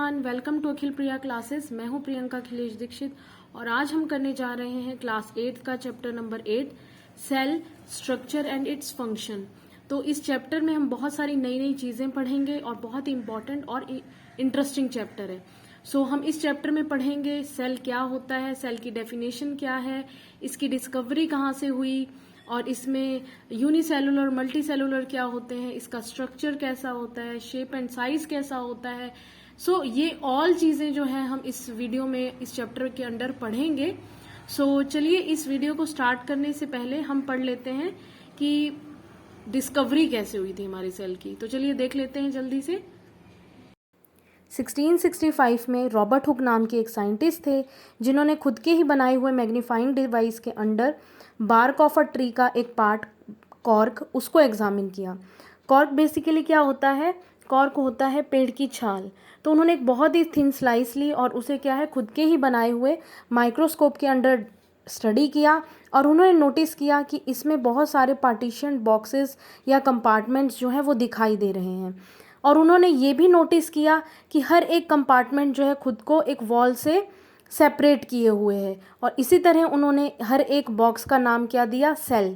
Everyone, welcome to Akhil Priya classes. मैं हूं प्रियंका अखिलेश दीक्षित और आज हम करने जा रहे हैं क्लास 8 का chapter number 8 cell structure and its function. तो इस चैप्टर में हम बहुत सारी नई नई चीजें पढ़ेंगे और बहुत ही इंपॉर्टेंट और इंटरेस्टिंग चैप्टर है। हम इस चैप्टर में पढ़ेंगे सेल क्या होता है, सेल की डेफिनेशन क्या है, इसकी डिस्कवरी कहाँ से हुई और इसमें यूनिसेलुलर मल्टी सेलुलर क्या होते हैं, इसका स्ट्रक्चर कैसा होता है, शेप एंड साइज कैसा होता है। ये ऑल चीजें जो है हम इस वीडियो में इस चैप्टर के अंडर पढ़ेंगे। चलिए इस वीडियो को स्टार्ट करने से पहले हम पढ़ लेते हैं कि डिस्कवरी कैसे हुई थी हमारी सेल की। तो चलिए देख लेते हैं जल्दी से। 1665 में रॉबर्ट हुक नाम के एक साइंटिस्ट थे जिन्होंने खुद के ही बनाए हुए मैग्नीफाइंग डिवाइस के under bark of a tree का एक पार्ट कॉर्क उसको एग्जामिन किया। कॉर्क बेसिकली क्या होता है? कॉर्क होता है पेड़ की छाल। तो उन्होंने एक बहुत ही थिन स्लाइस ली और उसे क्या है खुद के ही बनाए हुए माइक्रोस्कोप के अंडर स्टडी किया और उन्होंने नोटिस किया कि इसमें बहुत सारे पार्टीशन बॉक्सेस या कंपार्टमेंट्स जो हैं वो दिखाई दे रहे हैं। और उन्होंने ये भी नोटिस किया कि हर एक कंपार्टमेंट जो है खुद को एक वॉल से सेपरेट किए हुए है और इसी तरह उन्होंने हर एक बॉक्स का नाम क्या दिया? सेल।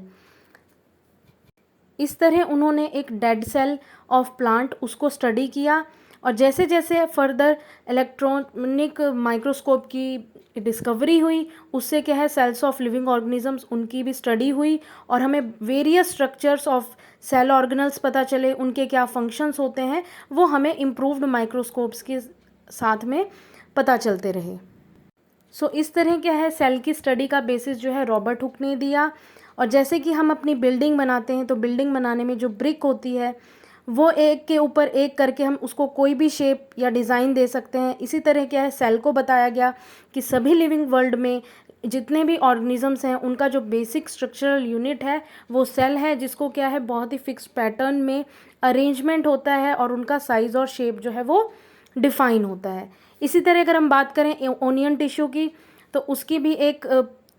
इस तरह उन्होंने एक डेड सेल ऑफ प्लांट उसको स्टडी किया और जैसे जैसे फर्दर इलेक्ट्रॉनिक माइक्रोस्कोप की डिस्कवरी हुई उससे क्या है सेल्स ऑफ लिविंग ऑर्गेनिजम्स उनकी भी स्टडी हुई और हमें various structures of cell organelles पता चले, उनके क्या फंक्शंस होते हैं वो हमें इम्प्रूव्ड माइक्रोस्कोप्स के साथ में पता चलते रहे। इस तरह क्या है सेल की स्टडी का बेसिस जो है रॉबर्ट हुक ने दिया। और जैसे कि हम अपनी बिल्डिंग बनाते हैं तो बिल्डिंग बनाने में जो ब्रिक होती है वो एक के ऊपर एक करके हम उसको कोई भी शेप या डिज़ाइन दे सकते हैं। इसी तरह क्या है सेल को बताया गया कि सभी लिविंग वर्ल्ड में जितने भी ऑर्गेनिजम्स हैं उनका जो बेसिक स्ट्रक्चरल यूनिट है वो सेल है, जिसको क्या है बहुत ही फिक्स पैटर्न में अरेंजमेंट होता है और उनका साइज़ और शेप जो है वो डिफाइन होता है। इसी तरह अगर हम बात करें ओनियन टिश्यू की तो उसकी भी एक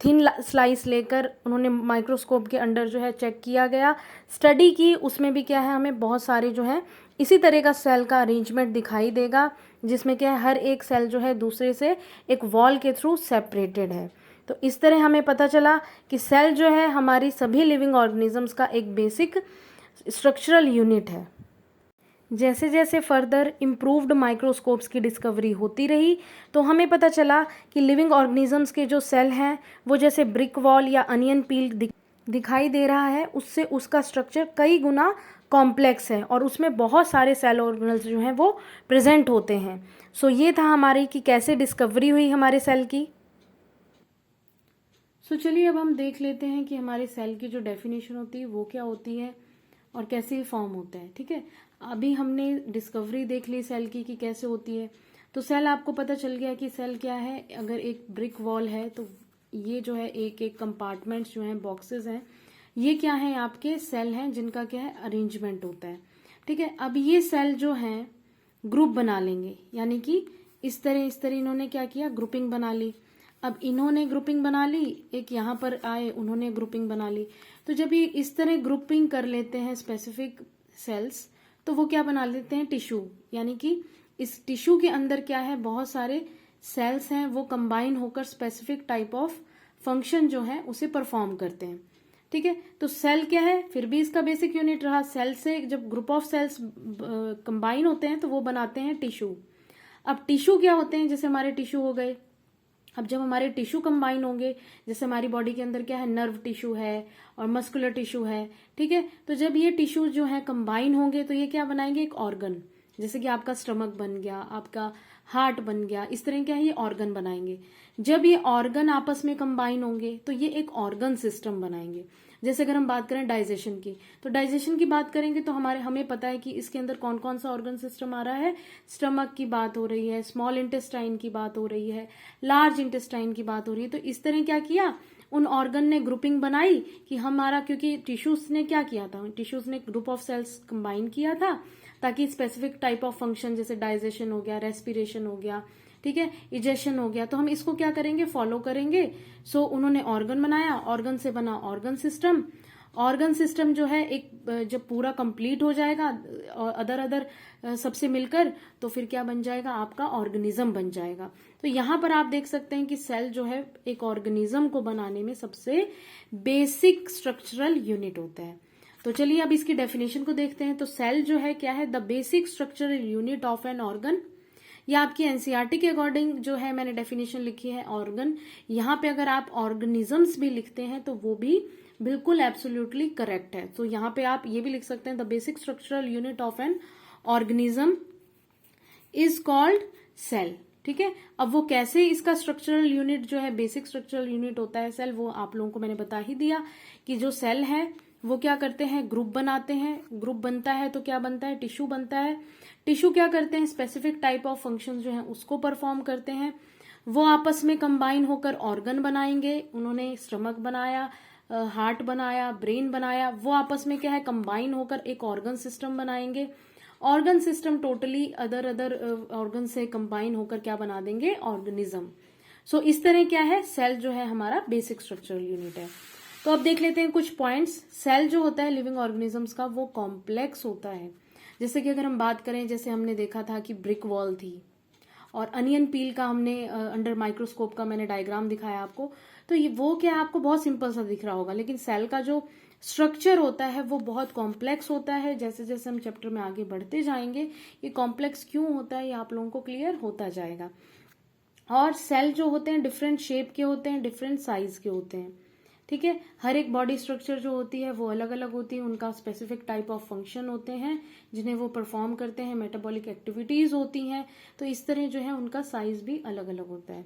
थिन स्लाइस लेकर उन्होंने माइक्रोस्कोप के अंडर जो है चेक किया गया, स्टडी की। उसमें भी क्या है हमें बहुत सारे जो है इसी तरह का सेल का अरेंजमेंट दिखाई देगा जिसमें क्या है हर एक सेल जो है दूसरे से एक वॉल के थ्रू सेपरेटेड है। तो इस तरह हमें पता चला कि सेल जो है हमारी सभी लिविंग ऑर्गेनिजम्स का एक बेसिक स्ट्रक्चरल यूनिट है। जैसे जैसे फर्दर इम्प्रूव्ड माइक्रोस्कोप्स की डिस्कवरी होती रही तो हमें पता चला कि लिविंग ऑर्गेनिजम्स के जो सेल हैं वो जैसे ब्रिक वॉल या अनियन पील दिखाई दे रहा है, उससे उसका स्ट्रक्चर कई गुना कॉम्प्लेक्स है और उसमें बहुत सारे सेल ऑर्गेनल्स जो हैं वो प्रेजेंट होते हैं। ये था हमारी कि कैसे डिस्कवरी हुई हमारे सेल की। चलिए अब हम देख लेते हैं कि हमारे सेल की जो डेफिनेशन होती है वो क्या होती है और कैसे फॉर्म होता है। ठीक है, अभी हमने डिस्कवरी देख ली सेल की कि कैसे होती है। तो सेल आपको पता चल गया कि सेल क्या है। अगर एक ब्रिक वॉल है तो ये जो है एक एक कंपार्टमेंट्स जो हैं बॉक्सेस हैं, ये क्या है आपके सेल हैं जिनका क्या है अरेंजमेंट होता है। ठीक है, अब ये सेल जो हैं ग्रुप बना लेंगे, यानी कि इस तरह इन्होंने क्या किया ग्रुपिंग बना ली। अब इन्होंने ग्रुपिंग बना ली, एक यहाँ पर आए उन्होंने ग्रुपिंग बना ली। तो जब ये इस तरह ग्रुपिंग कर लेते हैं स्पेसिफिक सेल्स तो वो क्या बना लेते हैं टिश्यू, यानी कि इस टिश्यू के अंदर क्या है बहुत सारे सेल्स हैं वो कंबाइन होकर स्पेसिफिक टाइप ऑफ फंक्शन जो है उसे परफॉर्म करते हैं। ठीक है, तो सेल क्या है फिर भी इसका बेसिक यूनिट रहा। सेल से जब ग्रुप ऑफ सेल्स कंबाइन होते हैं तो वो बनाते हैं टिश्यू। अब टिश्यू क्या होते हैं, जैसे हमारे टिश्यू हो गए। अब जब हमारे टिश्यू कंबाइन होंगे, जैसे हमारी बॉडी के अंदर क्या है नर्व टिश्यू है और मस्कुलर टिश्यू है। ठीक है, तो जब ये टिश्यू जो है कंबाइन होंगे तो ये क्या बनाएंगे एक ऑर्गन, जैसे कि आपका स्टमक बन गया, आपका हार्ट बन गया, इस तरह क्या है ये ऑर्गन बनाएंगे। जब ये ऑर्गन आपस में कंबाइन होंगे तो ये एक ऑर्गन सिस्टम बनाएंगे। जैसे अगर हम बात करें डाइजेशन की, तो डाइजेशन की बात करेंगे तो हमें पता है कि इसके अंदर कौन कौन सा ऑर्गन सिस्टम आ रहा है। स्टमक की बात हो रही है, स्मॉल इंटेस्टाइन की बात हो रही है, लार्ज इंटेस्टाइन की बात हो रही है। तो इस तरह क्या किया उन ऑर्गन ने ग्रुपिंग बनाई कि हमारा, क्योंकि टिश्यूज ने क्या किया था, टिश्यूज ने ग्रुप ऑफ सेल्स कंबाइन किया था ताकि स्पेसिफिक टाइप ऑफ फंक्शन जैसे डाइजेशन हो गया, रेस्पिरेशन हो गया, ठीक है, इजेशन हो गया, तो हम इसको क्या करेंगे फॉलो करेंगे। उन्होंने ऑर्गन बनाया, ऑर्गन से बना ऑर्गन सिस्टम ऑर्गन सिस्टम जो है एक जब पूरा कंप्लीट हो जाएगा और अदर सबसे मिलकर, तो फिर क्या बन जाएगा, आपका ऑर्गेनिज्म बन जाएगा। तो यहां पर आप देख सकते हैं कि सेल जो है एक ऑर्गेनिज्म को बनाने में सबसे बेसिक स्ट्रक्चरल यूनिट होता है। तो चलिए अब इसकी डेफिनेशन को देखते हैं। तो सेल जो है क्या है, the basic structural unit of an organ. या आपकी एनसीईआरटी के अकॉर्डिंग जो है मैंने डेफिनेशन लिखी है ऑर्गन। यहाँ पे अगर आप ऑर्गेनिजम्स भी लिखते हैं तो वो भी बिल्कुल एब्सोल्युटली करेक्ट है। तो यहाँ पे आप ये भी लिख सकते हैं, the basic structural unit of an organism is called cell. ठीक है, अब वो कैसे इसका स्ट्रक्चरल यूनिट जो है, बेसिक स्ट्रक्चरल यूनिट होता है सेल, वो आप लोगों को मैंने बता ही दिया कि जो सेल है वो क्या करते हैं, ग्रुप बनाते हैं। ग्रुप बनता है तो क्या बनता है, टिश्यू बनता है। टिश्यू क्या करते हैं, स्पेसिफिक टाइप ऑफ फंक्शन जो है उसको परफॉर्म करते हैं। वो आपस में कंबाइन होकर ऑर्गन बनाएंगे। उन्होंने स्टमक बनाया, हार्ट बनाया, ब्रेन बनाया, वो आपस में क्या है, कंबाइन होकर एक ऑर्गन सिस्टम बनाएंगे। Organ system totally other organ से कंबाइन होकर क्या बना देंगे, ऑर्गेनिज्म। सो इस तरह क्या है, सेल जो है हमारा बेसिक स्ट्रक्चरल यूनिट है। तो अब देख लेते हैं कुछ पॉइंट्स। सेल जो होता है लिविंग ऑर्गेनिजम्स का, वो कॉम्प्लेक्स होता है। जैसे कि अगर हम बात करें, जैसे हमने देखा था कि ब्रिक वॉल थी और अनियन पील का हमने अंडर माइक्रोस्कोप का मैंने डायग्राम दिखाया आपको। तो ये वो क्या आपको बहुत सिंपल सा दिख रहा होगा, लेकिन सेल का जो स्ट्रक्चर होता है वो बहुत कॉम्प्लेक्स होता है। जैसे जैसे हम चैप्टर में आगे बढ़ते जाएंगे ये कॉम्प्लेक्स क्यों होता है ये आप लोगों को क्लियर होता जाएगा। और सेल जो होते हैं डिफरेंट शेप के होते हैं, डिफरेंट साइज के होते हैं। ठीक है, हर एक बॉडी स्ट्रक्चर जो होती है वो अलग अलग होती है। उनका स्पेसिफिक टाइप ऑफ फंक्शन होते हैं जिन्हें वो परफॉर्म करते हैं, मेटाबॉलिक एक्टिविटीज होती हैं। तो इस तरह जो है उनका साइज भी अलग अलग होता है।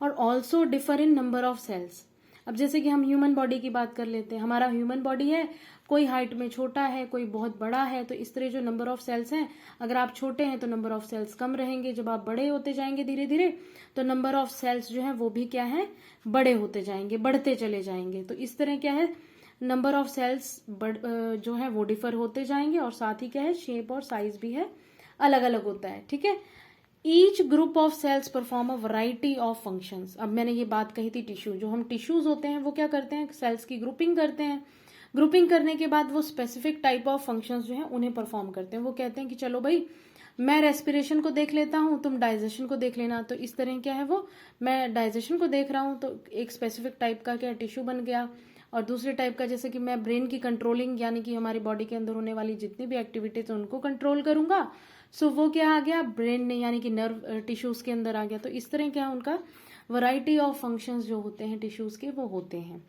और also differ in number of cells. अब जैसे कि हम ह्यूमन बॉडी की बात कर लेते हैं, हमारा ह्यूमन बॉडी है, कोई हाइट में छोटा है, कोई बहुत बड़ा है। तो इस तरह जो नंबर ऑफ सेल्स हैं, अगर आप छोटे हैं तो नंबर ऑफ सेल्स कम रहेंगे। जब आप बड़े होते जाएंगे धीरे धीरे तो नंबर ऑफ सेल्स जो है वो भी क्या है, बड़े होते जाएंगे, बढ़ते चले जाएंगे। तो इस तरह क्या है, नंबर ऑफ सेल्स जो है वो डिफर होते जाएंगे और साथ ही क्या है, शेप और साइज भी है अलग अलग होता है। ठीक है, each group of cells perform a variety of functions. अब मैंने ये बात कही थी टिश्यू, जो हम टिश्यूज होते हैं वो क्या करते हैं, सेल्स की ग्रुपिंग करते हैं। ग्रुपिंग करने के बाद वो स्पेसिफिक टाइप ऑफ फंक्शंस जो है उन्हें परफॉर्म करते हैं। वो कहते हैं कि चलो भाई मैं रेस्पिरेशन को देख लेता हूँ, तुम डाइजेशन को देख लेना। तो इस तरह क्या है, वो मैं डाइजेशन को देख रहा हूँ तो एक स्पेसिफिक टाइप का क्या टिश्यू बन गया। और दूसरे टाइप का, जैसे कि मैं ब्रेन की कंट्रोलिंग यानी कि हमारी बॉडी के अंदर होने वाली जितनी भी एक्टिविटीज है उनको कंट्रोल करूंगा। सो वो क्या आ गया, ब्रेन ने यानी कि नर्व टिश्यूज के अंदर आ गया। तो इस तरह क्या उनका वैरायटी ऑफ फंक्शंस जो होते हैं टिश्यूज के वो होते हैं।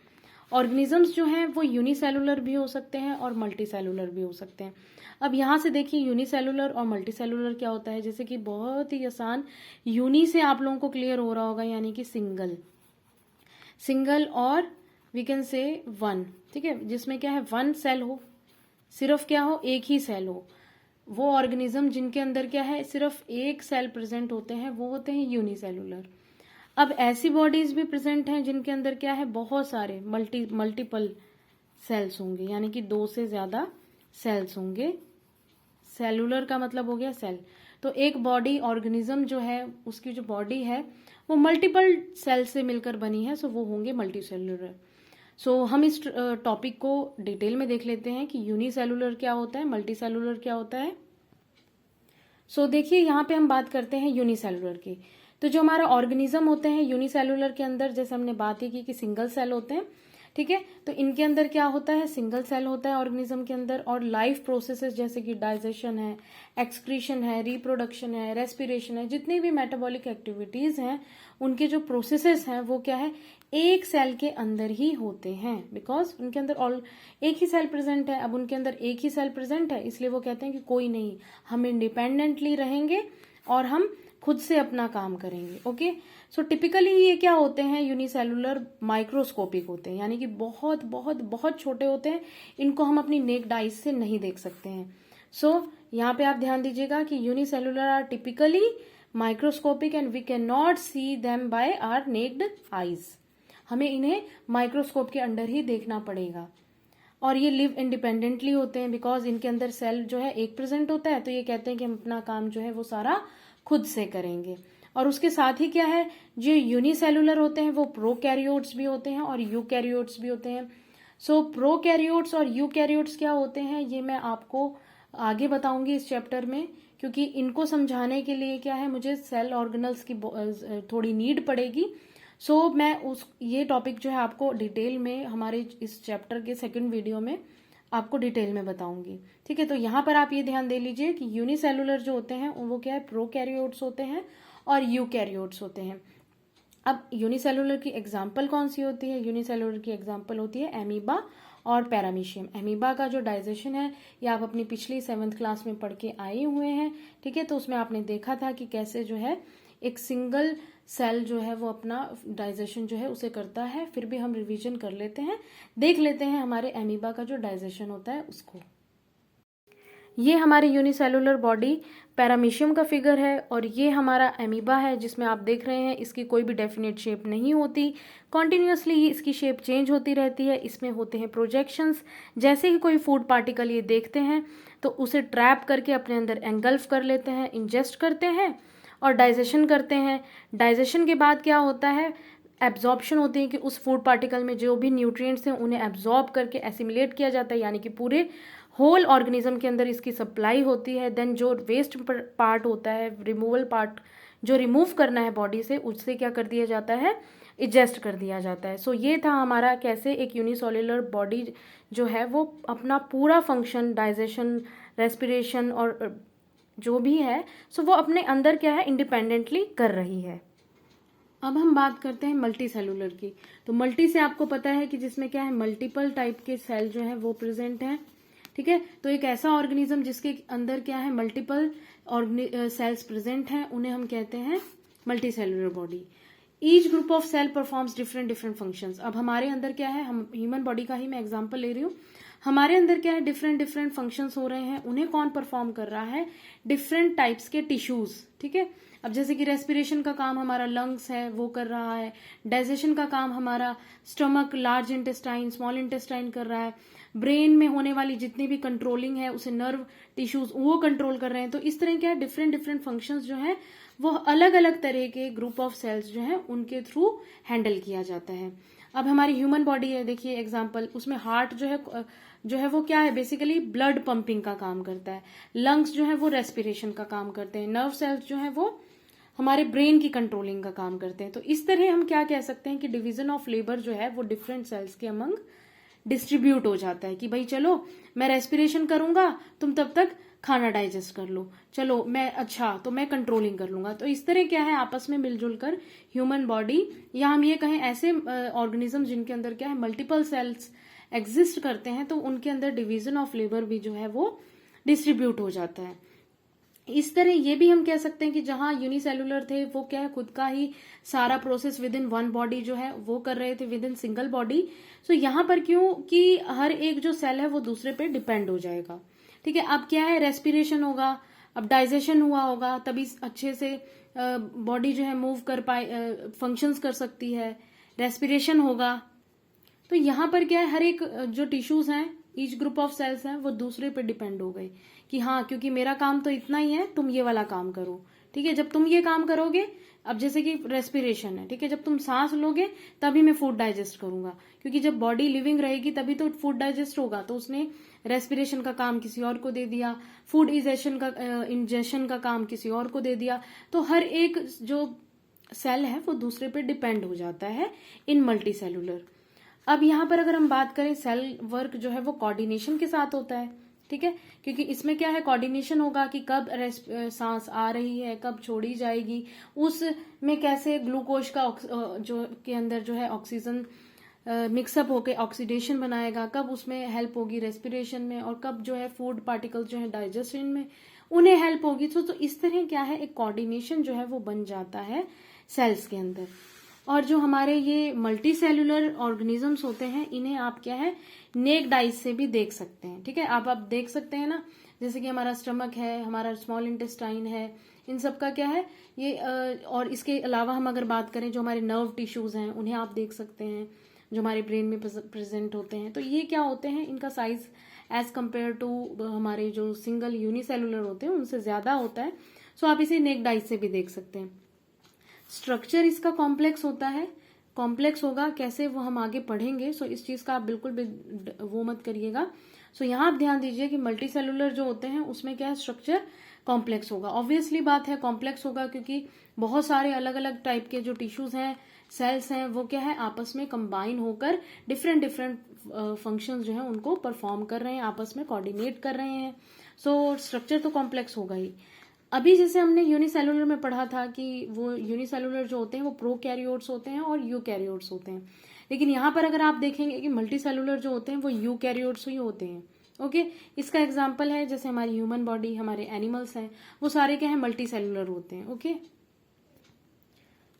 ऑर्गेनिजम्स जो हैं वो यूनिसेलुलर भी हो सकते हैं और मल्टीसेलुलर भी हो सकते हैं। अब यहाँ से देखिए यूनिसेलुलर और मल्टीसेलुलर क्या होता है। जैसे कि बहुत ही आसान, यूनि से आप लोगों को क्लियर हो रहा होगा यानी कि सिंगल और वी कैन से वन। ठीक है, जिसमें क्या है वन सेल हो, सिर्फ क्या हो, एक ही सेल हो। वो ऑर्गेनिज्म जिनके अंदर क्या है सिर्फ एक सेल प्रेजेंट होते हैं वो होते हैं यूनिसेलुलर। अब ऐसी बॉडीज भी प्रेजेंट हैं जिनके अंदर क्या है बहुत सारे मल्टीपल सेल्स होंगे, यानी कि 2 से ज्यादा सेल्स होंगे। सेलुलर का मतलब हो गया सेल। तो एक बॉडी ऑर्गेनिज्म जो है उसकी जो बॉडी है वो मल्टीपल सेल से मिलकर बनी है, सो वो होंगे मल्टीसेलुलर। सो हम इस टॉपिक को डिटेल में देख लेते हैं कि यूनिसेलुलर क्या होता है, मल्टीसेलुलर क्या होता है। सो देखिए यहाँ पे हम बात करते हैं यूनिसेलुलर की। तो जो हमारा ऑर्गेनिज्म होते हैं यूनिसेलुलर के अंदर, जैसे हमने बात ही की कि सिंगल सेल होते हैं। ठीक है, तो इनके अंदर क्या होता है, सिंगल सेल होता है ऑर्गेनिज्म के अंदर। और लाइफ प्रोसेसेस जैसे कि डाइजेशन है, एक्सक्रीशन है, रिप्रोडक्शन है, रेस्पिरेशन है, जितनी भी मेटाबॉलिक एक्टिविटीज हैं उनके जो प्रोसेसेस हैं वो क्या है, एक सेल के अंदर ही होते हैं। बिकॉज उनके अंदर ऑल एक ही सेल प्रेजेंट है। अब उनके अंदर एक ही सेल प्रेजेंट है इसलिए वो कहते हैं कि कोई नहीं, हम इंडिपेंडेंटली रहेंगे और हम खुद से अपना काम करेंगे। ओके, सो टिपिकली ये क्या होते हैं, यूनिसेलुलर माइक्रोस्कोपिक होते हैं, यानी कि बहुत बहुत बहुत छोटे होते हैं। इनको हम अपनी नेक्ड आईज से नहीं देख सकते हैं। सो यहाँ पे आप ध्यान दीजिएगा कि unicellular are typically microscopic and we can not see them by our naked eyes. हमें इन्हें माइक्रोस्कोप के अंडर ही देखना पड़ेगा। और ये लिव इंडिपेंडेंटली होते हैं बिकॉज इनके अंदर सेल जो है एक प्रेजेंट होता है। तो ये कहते हैं कि हम अपना काम जो है वो सारा खुद से करेंगे। और उसके साथ ही क्या है, जो यूनिसेलुलर होते हैं वो प्रोकैरियोट्स भी होते हैं और यूकैरियोट्स भी होते हैं। सो प्रोकैरियोट्स और यूकैरियोट्स क्या होते हैं ये मैं आपको आगे बताऊंगी इस चैप्टर में, क्योंकि इनको समझाने के लिए क्या है मुझे सेल ऑर्गेनल्स की थोड़ी नीड पड़ेगी। सो मैं ये टॉपिक जो है आपको डिटेल में हमारे इस चैप्टर के सेकंड वीडियो में आपको डिटेल में बताऊंगी। ठीक है, तो यहाँ पर आप ये ध्यान दे लीजिए कि यूनिसेलुलर जो होते हैं वो क्या है, प्रोकैरियोट्स होते हैं और यूकैरियोट्स होते हैं। अब यूनिसेलुलर की एग्जाम्पल कौन सी होती है? यूनिसेलुलर की एग्जाम्पल होती है एमीबा और पैरामीशियम। एमीबा का जो डाइजेशन है ये आप अपनी पिछली 7th क्लास में पढ़ के आए हुए हैं। ठीक है, तो उसमें आपने देखा था कि कैसे जो है एक सिंगल सेल जो है वो अपना डाइजेशन जो है उसे करता है। फिर भी हम रिवीजन कर लेते हैं, देख लेते हैं हमारे एमीबा का जो डाइजेशन होता है उसको। ये हमारी यूनिसेलुलर बॉडी पैरामीशियम का फिगर है और ये हमारा एमीबा है जिसमें आप देख रहे हैं इसकी कोई भी डेफिनेट शेप नहीं होती, कॉन्टिन्यूसली ही इसकी शेप चेंज होती रहती है। इसमें होते हैं प्रोजेक्शंस, जैसे ही कोई फूड पार्टिकल ये देखते हैं तो उसे ट्रैप करके अपने अंदर एंगल्फ कर लेते हैं, इंजेस्ट करते हैं और डाइजेशन करते हैं। डाइजेशन के बाद क्या होता है, एब्जॉर्प्शन होती है कि उस फूड पार्टिकल में जो भी न्यूट्रिएंट्स हैं उन्हें एब्जॉर्ब करके एसिमिलेट किया जाता है, यानी कि पूरे होल ऑर्गेनिज्म के अंदर इसकी सप्लाई होती है। देन जो वेस्ट पार्ट होता है, रिमूवल पार्ट जो रिमूव करना है बॉडी से, उससे क्या कर दिया जाता है, इजेस्ट कर दिया जाता है। सो ये था हमारा कैसे एक यूनिसेलुलर बॉडी जो है वो अपना पूरा फंक्शन, डाइजेशन, रेस्पिरेशन और जो भी है सो वो अपने अंदर क्या है इंडिपेंडेंटली कर रही है। अब हम बात करते हैं मल्टी सेलुलर की। तो मल्टी से आपको पता है कि जिसमें क्या है मल्टीपल टाइप के सेल जो है वो प्रेजेंट हैं। ठीक है, तो एक ऐसा ऑर्गेनिज्म जिसके अंदर क्या है मल्टीपल सेल्स प्रेजेंट हैं उन्हें हम कहते हैं multicellular body. Each group of cell performs different different functions. अब हमारे अंदर क्या है, हम ह्यूमन बॉडी का ही मैं एग्जांपल ले रही हूँ, हमारे अंदर क्या है डिफरेंट डिफरेंट फंक्शंस हो रहे हैं। उन्हें कौन परफॉर्म कर रहा है, डिफरेंट टाइप्स के टिश्यूज। ठीक है, अब जैसे कि रेस्पिरेशन का काम हमारा लंग्स है वो कर रहा है, डाइजेशन का काम हमारा stomach, large intestine, small intestine कर रहा है, ब्रेन में होने वाली जितनी भी कंट्रोलिंग है उसे नर्व टिश्यूज वो कंट्रोल कर रहे हैं। तो इस तरह क्या है डिफरेंट डिफरेंट फंक्शंस जो है वो अलग अलग तरह के ग्रुप ऑफ सेल्स जो है उनके थ्रू हैंडल किया जाता है। अब हमारी ह्यूमन बॉडी है, देखिए एग्जांपल, उसमें हार्ट जो है वो क्या है, बेसिकली ब्लड पंपिंग का काम करता है। लंग्स जो है वो रेस्पिरेशन का काम करते हैं। नर्व सेल्स जो है वो हमारे ब्रेन की कंट्रोलिंग का काम करते हैं। तो इस तरह हम क्या कह सकते हैं कि डिवीजन ऑफ लेबर जो है वो डिफरेंट सेल्स के अमंग डिस्ट्रीब्यूट हो जाता है कि भाई चलो मैं रेस्पिरेशन करूंगा, तुम तब तक खाना डाइजेस्ट कर लो, चलो मैं तो मैं कंट्रोलिंग कर लूंगा। तो इस तरह क्या है आपस में मिलजुल कर ह्यूमन बॉडी, या हम ये कहें ऐसे ऑर्गेनिज्म जिनके अंदर क्या है मल्टीपल सेल्स एग्जिस्ट करते हैं, तो उनके अंदर डिवीजन ऑफ लेबर भी जो है वो डिस्ट्रीब्यूट हो जाता है। इस तरह ये भी हम कह सकते हैं कि जहां यूनिसेलुलर थे वो क्या है खुद का ही सारा process with in one body जो है वो कर रहे थे विद इन सिंगल बॉडी। सो यहाँ पर क्यों कि हर एक जो सेल है वो दूसरे पे डिपेंड हो जाएगा। ठीक है, अब क्या है रेस्पिरेशन होगा, अब डाइजेशन हुआ होगा तभी अच्छे से बॉडी जो है मूव कर पाए, फंक्शंस कर सकती है। रेस्पिरेशन होगा तो यहाँ पर क्या है हर एक जो टिश्यूज हैं, ईच ग्रुप ऑफ सेल्स हैं वो दूसरे पे डिपेंड हो गए कि हाँ क्योंकि मेरा काम तो इतना ही है, तुम ये वाला काम करो। ठीक है, जब तुम ये काम करोगे, अब जैसे कि रेस्पिरेशन है, ठीक है, जब तुम सांस लोगे तभी मैं फूड डाइजेस्ट करूंगा, क्योंकि जब बॉडी लिविंग रहेगी तभी तो फूड डाइजेस्ट होगा। तो उसने रेस्पिरेशन का काम किसी और को दे दिया, फूड इंजेशन का काम किसी और को दे दिया। तो हर एक जो सेल है वो दूसरे पे डिपेंड हो जाता है इन मल्टी सेलुलर। अब यहाँ पर अगर हम बात करें सेल वर्क जो है वो कोऑर्डिनेशन के साथ होता है। ठीक है, क्योंकि इसमें क्या है कोऑर्डिनेशन होगा कि कब सांस आ रही है, कब छोड़ी जाएगी, उसमें कैसे ग्लूकोज का जो के अंदर जो है ऑक्सीजन मिक्सअप होके ऑक्सीडेशन बनाएगा, कब उसमें हेल्प होगी रेस्पिरेशन में, और कब जो है फूड पार्टिकल्स जो है डाइजेशन में उन्हें हेल्प होगी। तो इस तरह क्या है एक कोऑर्डिनेशन जो है वो बन जाता है सेल्स के अंदर। और जो हमारे ये मल्टी सेलुलर ऑर्गेनिजम्स होते हैं इन्हें आप क्या है नेक्ड आइज से भी देख सकते हैं। ठीक है, आप देख सकते हैं ना, जैसे कि हमारा स्टमक है, हमारा स्मॉल इंटेस्टाइन है, इन सब का क्या है ये और इसके अलावा हम अगर बात करें जो हमारे नर्व टिश्यूज हैं उन्हें आप देख सकते हैं जो हमारे ब्रेन में प्रेजेंट होते हैं। तो ये क्या होते हैं, इनका साइज एज कम्पेयर टू हमारे जो सिंगल यूनिसेलुलर होते हैं उनसे ज्यादा होता है। सो आप इसे नेक्ड आइज से भी देख सकते हैं। स्ट्रक्चर इसका कॉम्प्लेक्स होता है, कॉम्प्लेक्स होगा, कैसे वो हम आगे पढ़ेंगे। सो इस चीज का आप बिल्कुल भी वो मत करिएगा। सो यहाँ आप ध्यान दीजिए कि मल्टी सेलुलर जो होते हैं उसमें क्या है, स्ट्रक्चर कॉम्प्लेक्स होगा। ऑब्वियसली बात है कॉम्प्लेक्स होगा, क्योंकि बहुत सारे अलग अलग टाइप के जो टिश्यूज हैं, सेल्स हैं, वो क्या है, आपस में कंबाइन होकर डिफरेंट डिफरेंट फंक्शंस जो है उनको परफॉर्म कर रहे हैं, आपस में कोऑर्डिनेट कर रहे हैं। सो स्ट्रक्चर तो कॉम्प्लेक्स होगा ही। अभी जैसे हमने यूनिसेलुलर में पढ़ा था कि वो यूनिसेलुलर जो होते हैं वो प्रोकैरियोट्स होते हैं और यूकैरियोट्स होते हैं, लेकिन यहाँ पर अगर आप देखेंगे कि मल्टी सेलुलर जो होते हैं वो यूकैरियोट्स ही होते हैं। ओके, इसका एग्जाम्पल है जैसे हमारी ह्यूमन बॉडी, हमारे एनिमल्स हैं, वो सारे क्या है, मल्टी सेलुलर होते हैं। ओके,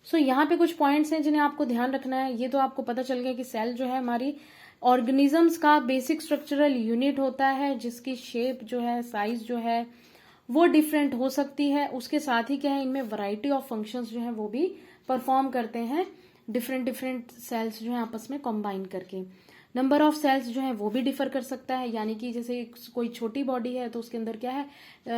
सो यहाँ पे कुछ पॉइंट्स हैं जिन्हें आपको ध्यान रखना है। ये तो आपको पता चल गया कि सेल जो है हमारी ऑर्गेनिजम्स का बेसिक स्ट्रक्चरल यूनिट होता है, जिसकी शेप जो है, साइज जो है वो डिफरेंट हो सकती है। उसके साथ ही क्या है, इनमें वैरायटी ऑफ फंक्शंस जो है वो भी परफॉर्म करते हैं, डिफरेंट डिफरेंट सेल्स जो है आपस में कंबाइन करके। नंबर ऑफ सेल्स जो है वो भी डिफर कर सकता है, यानी कि जैसे कोई छोटी बॉडी है तो उसके अंदर क्या है,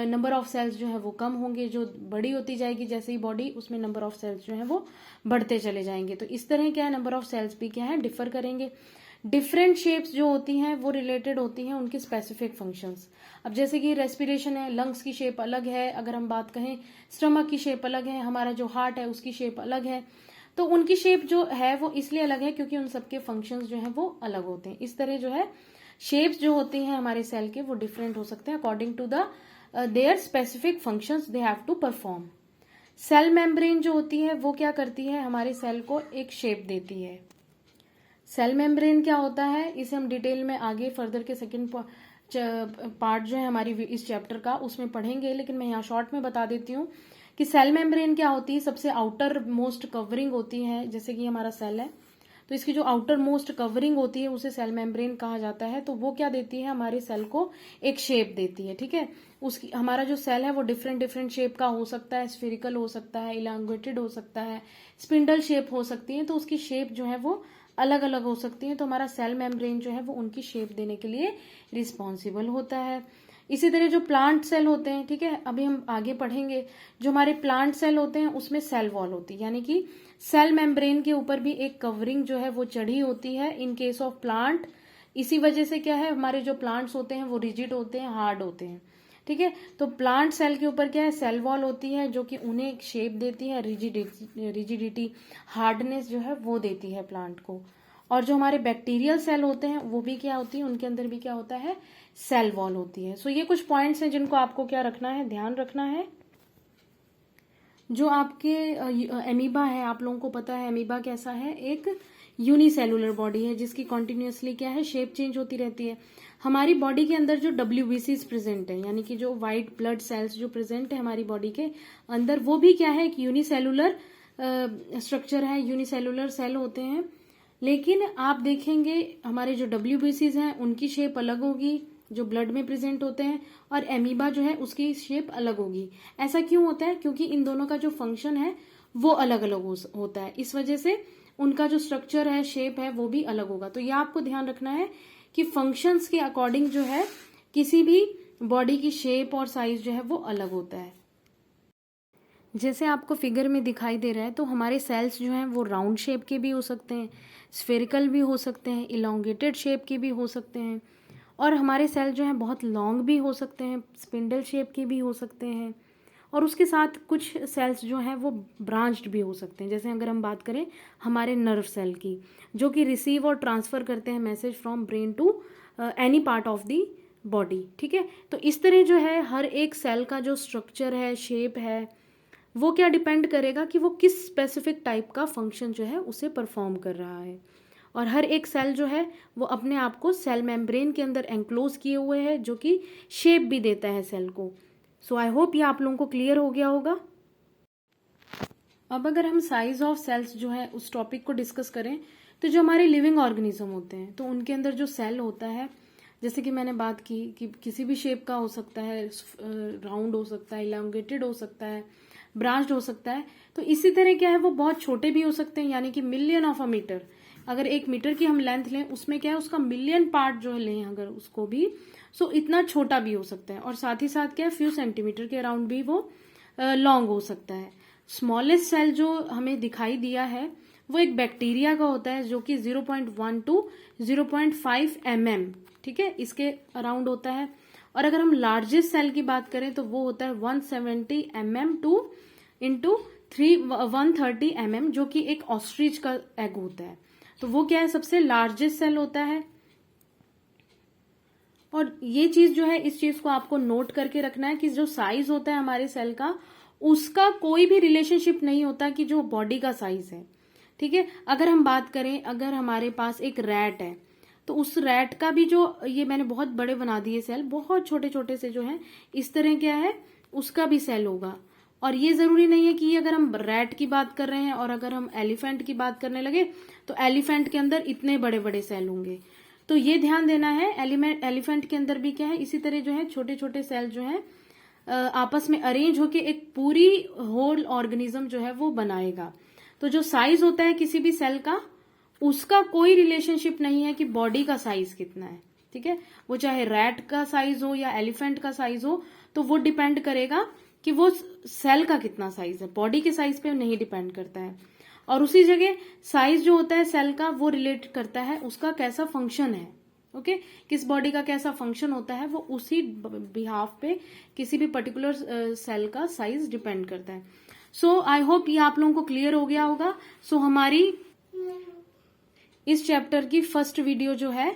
नंबर ऑफ सेल्स जो है वो कम होंगे, जो बड़ी होती जाएगी जैसे ही बॉडी, उसमें नंबर ऑफ सेल्स जो है वो बढ़ते चले जाएंगे। तो इस तरह क्या है, नंबर ऑफ सेल्स भी क्या है, डिफर करेंगे। डिफरेंट शेप्स जो होती हैं वो रिलेटेड होती हैं उनके स्पेसिफिक फंक्शंस। अब जैसे कि रेस्पिरेशन है, लंग्स की शेप अलग है, अगर हम बात कहें स्टमक की शेप अलग है, हमारा जो हार्ट है उसकी शेप अलग है, तो उनकी शेप जो है वो इसलिए अलग है क्योंकि उन सबके फंक्शंस जो है वो अलग होते हैं। इस तरह जो है शेप्स जो होती हैं हमारे सेल के वो डिफरेंट हो सकते हैं according to the their specific functions they have to perform. Cell membrane जो होती है वो क्या करती है, हमारे सेल को एक शेप देती है। सेल मेम्ब्रेन क्या होता है, इसे हम डिटेल में आगे फर्दर के सेकंड पार्ट जो है हमारी इस चैप्टर का उसमें पढ़ेंगे, लेकिन मैं यहाँ शॉर्ट में बता देती हूँ कि सेल मेम्ब्रेन क्या होती है, सबसे आउटर मोस्ट कवरिंग होती है। जैसे कि हमारा सेल है तो इसकी जो आउटर मोस्ट कवरिंग होती है उसे सेल मेम्ब्रेन कहा जाता है। तो वो क्या देती है, हमारे सेल को एक शेप देती है। ठीक है, उसकी हमारा जो सेल है वो डिफरेंट डिफरेंट शेप का हो सकता है, स्फेरिकल हो सकता है, इलांगुएटेड हो सकता है, स्पिंडल शेप हो सकती है, तो उसकी शेप जो है वो अलग अलग हो सकती है। तो हमारा सेल मेम्ब्रेन जो है वो उनकी शेप देने के लिए रिस्पॉन्सिबल होता है। इसी तरह जो प्लांट सेल होते हैं, ठीक है, अभी हम आगे पढ़ेंगे, जो हमारे प्लांट सेल होते हैं उसमें सेल वॉल होती है, यानी कि सेल मेम्ब्रेन के ऊपर भी एक कवरिंग जो है वो चढ़ी होती है इन केस ऑफ प्लांट। इसी वजह से क्या है, हमारे जो प्लांट्स होते हैं वो रिजिड होते हैं, हार्ड होते हैं। ठीक है, तो प्लांट सेल के ऊपर क्या है, सेल वॉल होती है जो कि उन्हें एक शेप देती है, रिजिडिटी, हार्डनेस जो है वो देती है प्लांट को। और जो हमारे बैक्टीरियल सेल होते हैं वो भी क्या होती है, उनके अंदर भी क्या होता है, सेल वॉल होती है। सो ये कुछ पॉइंट्स हैं जिनको आपको क्या रखना है, ध्यान रखना है। जो आपके एमीबा है, आप लोगों को पता है एमीबा कैसा है, एक यूनिसेलुलर बॉडी है जिसकी कॉन्टिन्यूसली क्या है, शेप चेंज होती रहती है। हमारी बॉडी के अंदर जो WBCs प्रेजेंट है, यानी कि जो व्हाइट ब्लड सेल्स जो प्रेजेंट है हमारी बॉडी के अंदर, वो भी क्या है, एक यूनिसेलुलर स्ट्रक्चर है, यूनिसेलुलर सेल होते हैं। लेकिन आप देखेंगे हमारे जो WBCs हैं उनकी शेप अलग होगी जो ब्लड में प्रेजेंट होते हैं, और एमीबा जो है उसकी शेप अलग होगी। ऐसा क्यों होता है, क्योंकि इन दोनों का जो फंक्शन है वो अलग अलग होता है, इस वजह से उनका जो स्ट्रक्चर है, शेप है, वो भी अलग होगा। तो ये आपको ध्यान रखना है कि फंक्शंस के अकॉर्डिंग जो है किसी भी बॉडी की शेप और साइज जो है वो अलग होता है। जैसे आपको फिगर में दिखाई दे रहा है, तो हमारे सेल्स जो हैं वो राउंड शेप के भी हो सकते हैं, स्फेरिकल भी हो सकते हैं, इलोंगेटेड शेप के भी हो सकते हैं, और हमारे सेल जो हैं बहुत लॉन्ग भी हो सकते हैं, स्पिंडल शेप के भी हो सकते हैं, और उसके साथ कुछ सेल्स जो हैं वो ब्रांच्ड भी हो सकते हैं। जैसे अगर हम बात करें हमारे नर्व सेल की, जो कि रिसीव और ट्रांसफ़र करते हैं message from brain to any part of the body. ठीक है, तो इस तरह जो है हर एक सेल का जो स्ट्रक्चर है, शेप है, वो क्या डिपेंड करेगा कि वो किस स्पेसिफिक टाइप का फंक्शन जो है उसे परफॉर्म कर रहा है। और हर एक सेल जो है वो अपने आप को सेल मेम्ब्रेन के अंदर एंक्लोज किए हुए है, जो कि शेप भी देता है सेल को। सो आई होप ये आप लोगों को क्लियर हो गया होगा। अब अगर हम साइज ऑफ सेल्स जो है उस टॉपिक को डिस्कस करें, तो जो हमारे लिविंग ऑर्गेनिज्म होते हैं तो उनके अंदर जो सेल होता है, जैसे कि मैंने बात की कि किसी भी शेप का हो सकता है, राउंड हो सकता है, इलांगेटेड हो सकता है, ब्रांच्ड हो सकता है। तो इसी तरह क्या है, वो बहुत छोटे भी हो सकते हैं, यानी कि मिलियन ऑफ अ मीटर। अगर 1 मीटर की हम लेंथ लें, उसमें क्या है, उसका मिलियन पार्ट जो है लें अगर उसको भी, सो इतना छोटा भी हो सकता है। और साथ ही साथ क्या है, फ्यू सेंटीमीटर के अराउंड भी वो लॉन्ग हो सकता है। स्मॉलेस्ट सेल जो हमें दिखाई दिया है वो एक बैक्टीरिया का होता है जो कि 0.1 टू 0.5 mm, ठीक है, इसके अराउंड होता है। और अगर हम लार्जेस्ट सेल की बात करें तो वो होता है 170 mm टू इंटू 130 mm, जो कि एक ऑस्ट्रिच का एग होता है। तो वो क्या है, सबसे लार्जेस्ट सेल होता है। और ये चीज जो है, इस चीज को आपको नोट करके रखना है कि जो साइज होता है हमारे सेल का, उसका कोई भी रिलेशनशिप नहीं होता कि जो बॉडी का साइज है, ठीक है। अगर हम बात करें, अगर हमारे पास एक रैट है तो उस रैट का भी जो, ये मैंने बहुत बड़े बना दिए सेल, बहुत छोटे छोटे से जो है इस तरह क्या है, उसका भी सेल होगा। और ये जरूरी नहीं है कि अगर हम रैट की बात कर रहे हैं और अगर हम एलिफेंट की बात करने लगे तो एलिफेंट के अंदर इतने बड़े बड़े सेल होंगे। तो ये ध्यान देना है, एलिफेंट के अंदर भी क्या है, इसी तरह जो है छोटे छोटे सेल जो है आपस में अरेंज होके एक पूरी होल ऑर्गेनिज्म जो है वो बनाएगा। तो जो साइज होता है किसी भी सेल का, उसका कोई रिलेशनशिप नहीं है कि बॉडी का साइज कितना है, ठीक है। वो चाहे रैट का साइज हो या एलिफेंट का साइज हो, तो वो डिपेंड करेगा कि वो सेल का कितना साइज है, बॉडी के साइज पे नहीं डिपेंड करता है। और उसी जगह साइज जो होता है सेल का, वो रिलेट करता है उसका कैसा फंक्शन है, ओके, किस बॉडी का कैसा फंक्शन होता है, वो उसी बिहाफ पे किसी भी पर्टिकुलर सेल का साइज डिपेंड करता है। सो आई होप ये आप लोगों को क्लियर हो गया होगा। सो हमारी इस चैप्टर की फर्स्ट वीडियो जो है,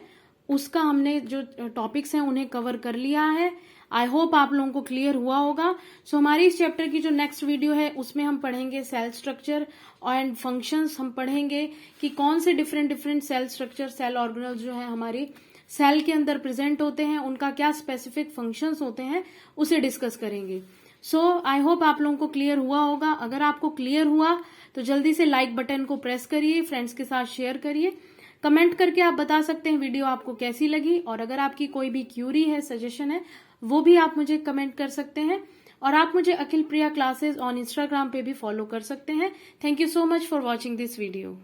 उसका हमने जो टॉपिक्स हैं उन्हें कवर कर लिया है। आई होप आप लोगों को क्लियर हुआ होगा। सो हमारी इस चैप्टर की जो नेक्स्ट वीडियो है, उसमें हम पढ़ेंगे सेल स्ट्रक्चर एंड फंक्शंस। हम पढ़ेंगे कि कौन से different cell structure, cell organelles जो है हमारी सेल के अंदर प्रेजेंट होते हैं, उनका क्या स्पेसिफिक फंक्शंस होते हैं, उसे डिस्कस करेंगे। सो आई होप आप लोगों को क्लियर हुआ होगा। अगर आपको क्लियर हुआ तो जल्दी से लाइक बटन को प्रेस करिए, फ्रेंड्स के साथ शेयर करिए, कमेंट करके आप बता सकते हैं वीडियो आपको कैसी लगी। और अगर आपकी कोई भी क्यूरी है, सजेशन है, वो भी आप मुझे कमेंट कर सकते हैं। और आप मुझे अखिल प्रिया क्लासेस ऑन इंस्टाग्राम पे भी फॉलो कर सकते हैं। Thank you so much for watching this video.